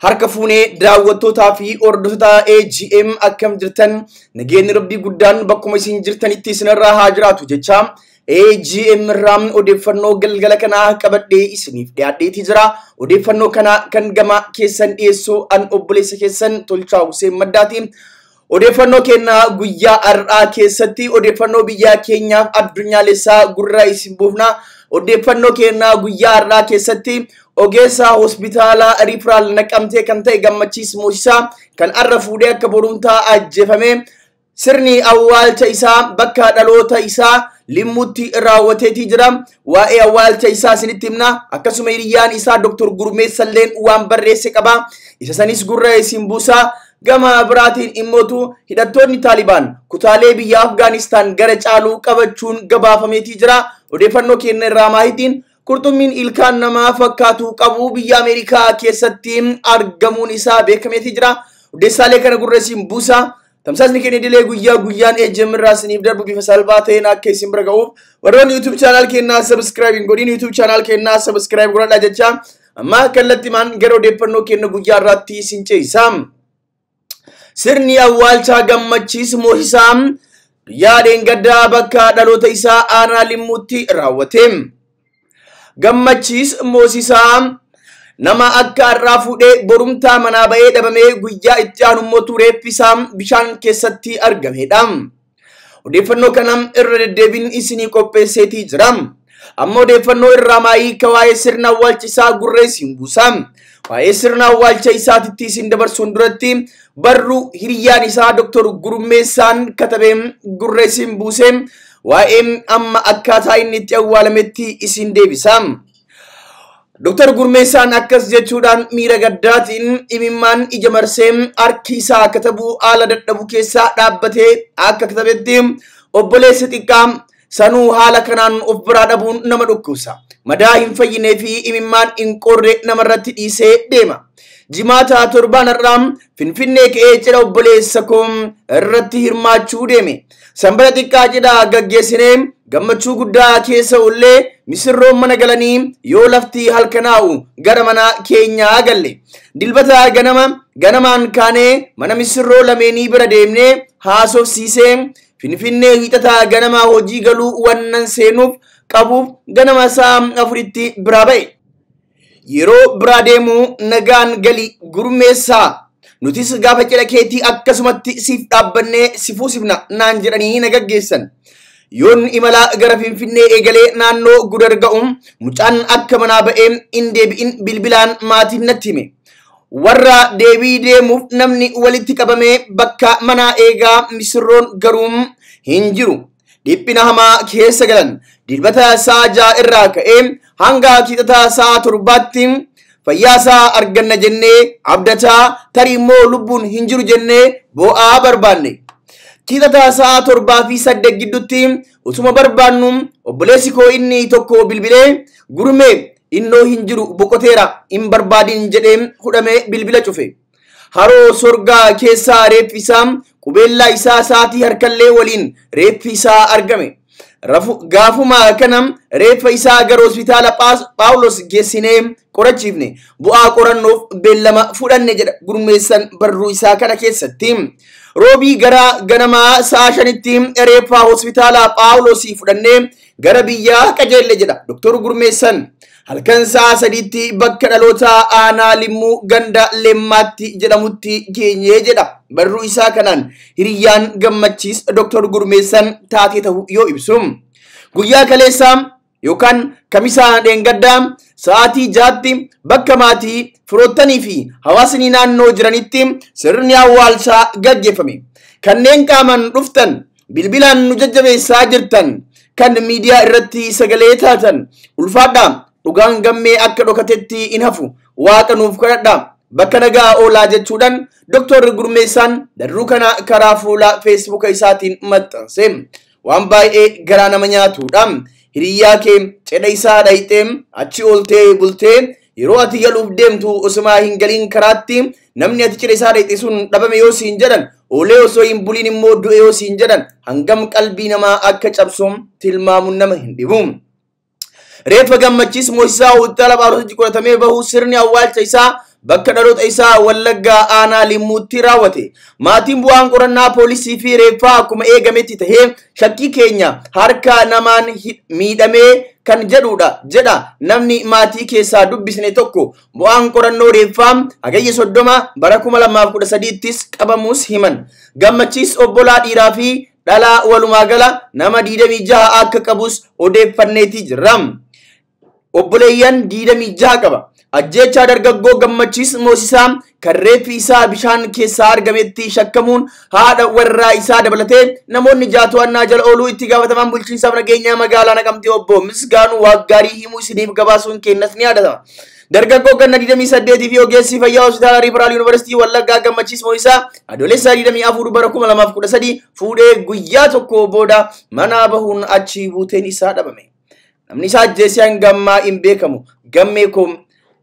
Harka fuunee daawwattootaa fi hordoftoota AGM akkam jirtan nageenyi rabbii guddaan bakkuma isin jirtanitti isinirraa haa jiraatu jecha AGM irraa odeeffannoo galgala kanaa qabadhee isiniif dhiyaadheetii jira. Odeeffannoo kana kan gama keessan dhiyeessu an obboleessa keessan Tolchaa Huseen Maddaati. Odeeffannoo keenya guyyaa har'aa keessatti odeeffannoo biyya keenyaaf addunyaalessaa gurra isin buufna. Odeeffannoo keenya guyyaa har'aa keessatti ogeessa hospitaala Riifraal Naqamtee kan ta'e Gammachiis Moosisaa kan har'a fuudhee akka boruumtaa ajjeefame sirni awwaalcha isaa bakka dhaloota isaa Limmuutti raawwateetii jira. Waa'ee awwaalcha isaa isinitti himna. Akkasuma hiriyyaan isaa Dr. Gurmeessalleen waan barreesse qaba. Isa sanis gurra isin buusaa. Gama biraatiin immootu hidhattoonni Taalibaan kutaalee biyya Afgaanistaan gara caaluu qabachuun gabaafameetii jira. Odeeffannoo keenya irraa maahitiin qurxummiin ilkaan namaa fakkaatu qabu biyya Ameerikaa keessatti argamuun isaa beekameetii jira. Odeessaalee kana gurra isin buusaa. Tamsaasni keenya idilee guyyaa guyyaan AGM irraa isiniif darbu bifa salphaa ta'een akka isin bira ga'uuf warroonni YouTube channel keenyaa subscribe godhin YouTube channel keenyaa subscribe godhadhaa jecha amma kallattimaan gara odeeffannoo keenya guyyaa irraatti isin ceesisa. Sirni awwaalcha Gammachiis Moosisaa guyyaa dheengaddaa bakka dhaloota isaa aanaa Limmuutti raawwate. Gammachiis Moosisaa nama akka har'aa fuudhee borumtaa manaa ba'ee dhabamee guyyaa itti aanummoo reeffisaa bishaan keessatti argamedha. Odeeffannoo kana irra deddeebiin isinii qopheesseetii jira. Amma odeeffannoo irraa maayii akka waa'ee sirna awwaalcha isaa gurra isin buusa. Waa'ee sirna awwaalcha isaatitti isin dabarsuun duratti barruu hiriyyaan isaa Dr. Gurmeessaan katabeen gurra isin buuse. Waa'ee amma akkaataa inni itti awwaalametti isin deebisa. Dr. Gurmeessaan akkas jechuudhaan miira gaddaatiin imimmaan ija marsee harki isaa katabuu haala dadhabuu keessaa dhaabbatee akka katabetti obboleessa xiqqaa sanuu haala kanaan of biraa dhabuun nama dhukkubsa. Madaa hin fayyinee fi imimmaan hin qorre namarratti dhiisee deema. Jimaata torbaan har'aa Finfinnee ka'ee cidha obboleessa koo irratti hirmaachuu deeme. Sanbata xiqqaa cidha gaggeessinee gammachuu guddaa keessa ollee misirroon mana galanii yoo lafti halkanaa'u gara mana keenyaa galle. Dilbata ganamaan kaanee mana misirroo lameenii bira deemnee haasofsiisee Finfinnee hiixataa ganamaa hojii galuu wannan seenuuf qabuuf ganama isaa 4tti biraa ba'e. Yeroo biraa deemuu nagaan gali Gurmeessaa nutis gaafa cidha keetii akkasumatti siif dhaabbannee si fuusifna naan jedhanii na gaggeessan. Yoon imala gara Finfinnee eegalee naannoo Gudar ga'u mucaan akka manaa ba'ee hin deebi'in bilbilaan maatiin natti hime. Warra deebii deemuuf namni walitti qabamee bakka manaa eegaa misirroon garuu hin jiru. Dhiphina hamaa keessa galan. Dilbata sa'a 6 irraa ka'ee hanga kibxata sa'a 7tti fayyaasaa arganna jennee abdataa tarii immoo lubbuun hin jiru jennee boo'aa barbaanne. Kibxata sa'a 7 fi 8 gidduutti utuma barbaannu obboleessi koo inni tokko bilbilee Gurmee innoo hin jiru boqoteera hin barbaadin jedhee hudhamee bilbila cufe. Haroo sorgaa keessaa reeffi isaa qubeellaa isaa saatii harkallee waliin reeffi isaa argame. Gaafuma kana reeffa isaa gara hospitaala Phaawulos geessinee qorachiifne bu'aa qorannoof beellama fudhanne jedha Gurmeessaan barruu isaa kana keessatti. Roobii gara ganamaa sa'a 5tti reeffa hospitaala Phaawulosii fudhannee gara biyyaa qajeelle jedha Dr. Gurmeessaan. Halkan sa'a 3tti bakka dhaloota aanaa Limmuu ganda Lemmaatti jedhamutti geenyee jedha barruu isaa kanaan hiriyyaan Gammachiis Dr. Gurmeessaan taatee ta'uu yoo ibsu. Guyyaa kaleessaa yookaan kamisaa dheengaddaa sa'aatii 6tti bakka maatii firoottanii fi hawaasni naannoo jiranitti sirni awwaalchaa gaggeeffame. Kanneen qaamaan dhuftan bilbilaan nu jajjabeessaa jirtan kan miidiyaa irratti sagalee taatan ulfaadhaa. Dhugaan gammee akka dhokatetti hin hafu waaqa nuuf kadhadhaa bakka nagaa oolaa jechuudhaan Dr. Gurmeessaan darruu kana karaa fuula Facebook isaatiin maxxanse. Waan baay'ee garaa nama nyaatudha. Hiriyyaa kee cidha isaa dhayxee achi ooltee bultee yeroo ati galuuf deemtu osuma hin galiin karaatti namni ati cidha isaa dhayxe sun dhabame yoo siin jedhan oolee osoo hin buliin immoo du'e yoo siin jedhan hangam qalbii namaa akka cabsuun tilmaamuun nama hin dhibu. Reeffa Gammachiis Moosisaa hospitaala Phaawulos qoratamee bahuu sirni awwaalcha isaa bakka dhaloota isaa Wallaggaa aanaa Limmuutti raawwate. Maatiin bu'aan qorannaa poolisii fi reeffaa akkuma eegametti tahee shakkii keenya harka namaan miidhamee kan jedhudha jedha namni maatii keessaa dubbisne tokko. Bu'aan qorannoo reeffaa hagayya 30 bara 2013ttis qabamuus himan. Gammachiis obbolaa dhiiraa fi dhalaa walumaa gala nama 26 akka qabus odeeffanneeti jirra. Obboleeyyan 26 qaba. Ajjeechaa dargaggoo Gammachiis Moosisaa kan reeffi isaa bishaan keessaa argametti shakkamuun haadha warraa isaa dabalatee namoonni to'annaa jala ooluu itti gaafatamaan bulchiinsaaf nageenyaa magaalaa Naqamtee obbo Misgaanuu Waaggaarii himuu isiniif gabaasuun kennas ni yaadatama. Dargaggoo ganna 28 fi ogeessi fayyaa hospitaala Riiferaal Yuunivarsiitii Wallaggaa Gammachiis Moosisaa adoolessa 24 bara 2013 fuudhee guyyaa tokko booda manaa bahuun achi buuteen isaa dhabame. Namni isaa ajjeesee hangammaa hin beekamu. Gammee koo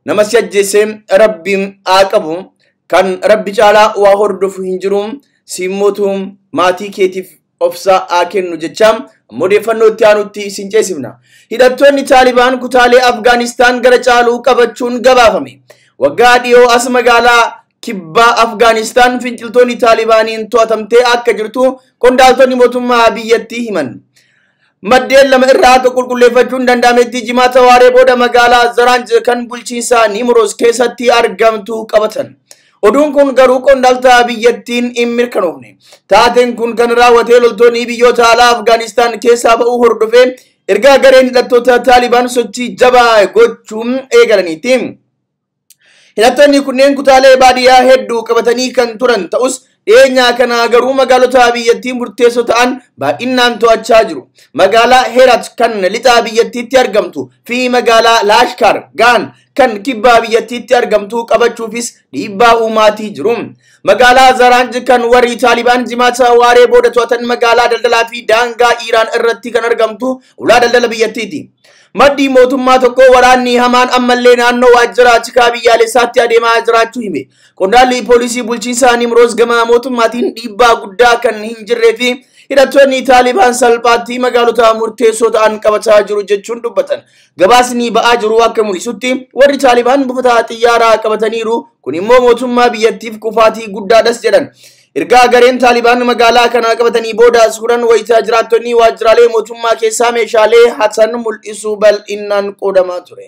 nama si ajjeesee rabbiin haa qabu kan rabbi caalaa waa hordofu hin jiru simmootu maatii keetiif obsa haa kennu jecha odeeffannoo itti aanutti isin ceesifna. Hidhattoonni Taalibaan kutaalee Afgaanistaan gara caaluu qabachuun gabaafame. Waggaa dhiyoo as magaalaa kibbaa Afgaanistaan finciltoonni Taalibaaniin to'atamtee akka jirtu qondaaltonni mootummaa biyyattii himan. Maddeen lama irraa akka qulqulleeffachuun danda'ametti jimaata waaree booda magaalaa Zaranj kan bulchiinsa Nimroos keessatti argamtu qabatan. Oduun kun garuu qondaaltota biyyattiin hin mirkanoofne. Taateen kun kan raawwate loltoonni biyyoota alaa Afgaanistaan keessaa ba'uu hordofee ergaa gareen hidhattoota Taalibaan sochii jabaa gochuun eegalaniiti. Hidhattoonni kunneen kutaalee baadiyyaa hedduu qabatanii kan turan ta'us dhiyeenya kana garuu magaalota biyyattii murteessoo ta'an baay'inaan to'achaa jiru. Magaalaa Herat kan lixaa biyyattiitti argamtu fi magaalaa Laashkar Gaan kan kibbaa biyyattiitti argamtu qabachuufis dhiibbaa uumaatii jiru. Magaalaa Zaranj kan warri Taalibaan jimaata waaree booda to'atan magaalaa daldalaa fi daangaa Iraan irratti kan argamtu ulaa daldala biyyattiiti. Maddi mootummaa tokko waraanni hamaan ammallee naannoo waajjira tikaa biyyaalessaatti adeemaa jiraachuu hime. Qondaalli poolisii bulchiinsa Nimroos gama mootummaatiin dhiibbaa guddaa kan hin jirree fi hidhattoonni Taalibaan salphaatti magaalota murteessoo ta'an qabataa jiru jechuun dubbatan. Gabaasni ba'aa jiru akka mul'isutti warri Taalibaan buufata xiyyaaraa qabataniiru kun immoo mootummaa biyyattiif kufaatii guddaadhas jedhan. Ergaa gareen Taalibaan magaalaa kana qabatanii booda suuraan wayitaa jiraattonni waajjiraalee mootummaa keessaa meeshaalee hatan mul'isu bal'inaan qoodamaa ture.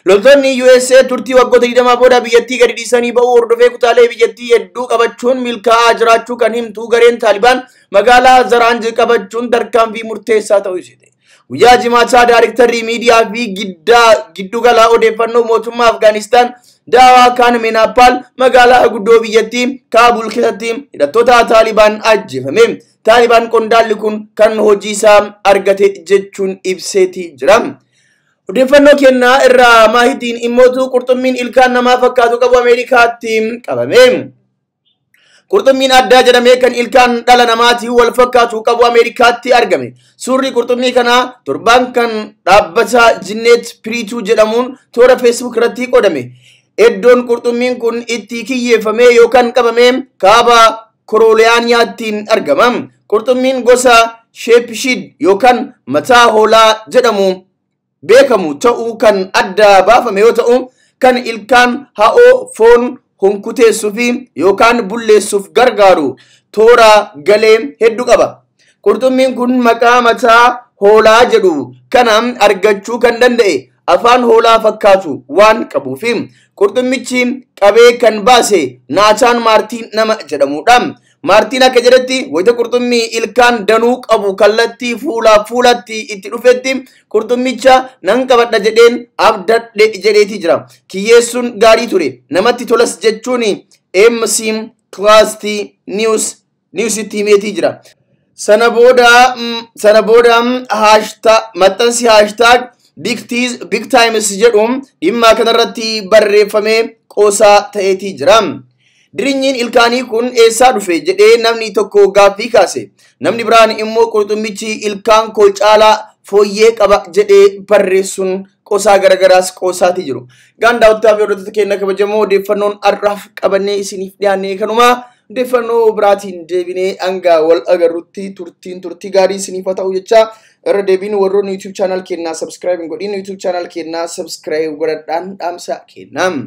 Loltoonni USA turtii waggoota 20 booda biyyattii gadi dhiisanii ba'uu hordofee kutaalee biyyattii hedduu qabachuun milkaa'aa jiraachuu kan himtu gareen Taalibaan magaalaa Zaranj qabachuun tarkaanfii murteessaa ta'uu ibsite. Guyyaa jimaataa Daarektarrii miidiyaa fi giddugala odeeffannoo mootummaa Afgaanistaan Daawaa kan Meenaappaal magaalaa guddoo biyyattii Kaabul keessatti hidhattoota Taalibaan ajjeefame. Taalibaan qondaalli kun kan hojii isaa argate jechuun ibseeti jira. Odeeffannoo kennaa irraa maahitiin immootu qurxummiin ilkaan namaa fakkaatu qabu Ameerikaatti qabame. Qurxummiin addaa jedhamee kan ilkaan dhala namaatii wal fakkaatu qabu Ameerikaatti argame. Suurri qurxummii kanaa torbaan kan dhaabbata Jinnet Piriituu jedhamuun toora Facebook irratti qoodame. Eddoon qurxummiin kun itti kiyyeeffame yookaan qabame kaaba Korooliyaaniyaatti argama. Qurxummiin gosa Sheepshid yookaan mataa hoolaa jedhamu beekamu ta'uu kan adda baafame yoo ta'u kan ilkaan ha'oo foon honkuteessuu fi yookaan bulleessuuf gargaaru toora galee hedduu qaba. Qurxummiin kun maqaa mataa hoolaa jedhu kana argachuu kan danda'e afaan hoolaa fakkaatu waan qabuuf qurxummichi qabee kan baase Naataan Maartiin nama jedhamudha. Maartiin akka jedhetti wayita qurxummii ilkaan danuu qabu kallattii fuulatti itti dhufetti qurxummicha nan qabadha jedheen abdadhe jedheeti jira. Kiyyeessuun gaarii ture namatti tolas jechuun MC Trust News himeetii jira. Sana booda maxxansi hashtag Big Times jedhuun dhimma kanarratti barreeffamee qoosaa ta'eetii jira. Dirinyiin ilkaanii kun eessaa dhufe jedhee namni tokko gaaffii kaase. Namni biraan immoo qurxummichi ilkaan koo caalaa fooyyee qaba jedhee barreessuun qoosaa garagaraas qoosaatii jiru. Gaandaawwataa fi hordoftoota keenya kabajamoo odeeffannoon har'aaf qabannee isiniif dhiyaannee kanuma odeeffannoo biraatiin deebinee hanga wal agarrutti turtii gaarii isiniif haa ta'u jecha irra deebiin warroonni YouTube channel keenyaa subscribe godhin YouTube channel keenyaa subscribe godhadhaan dhaamsa kennam.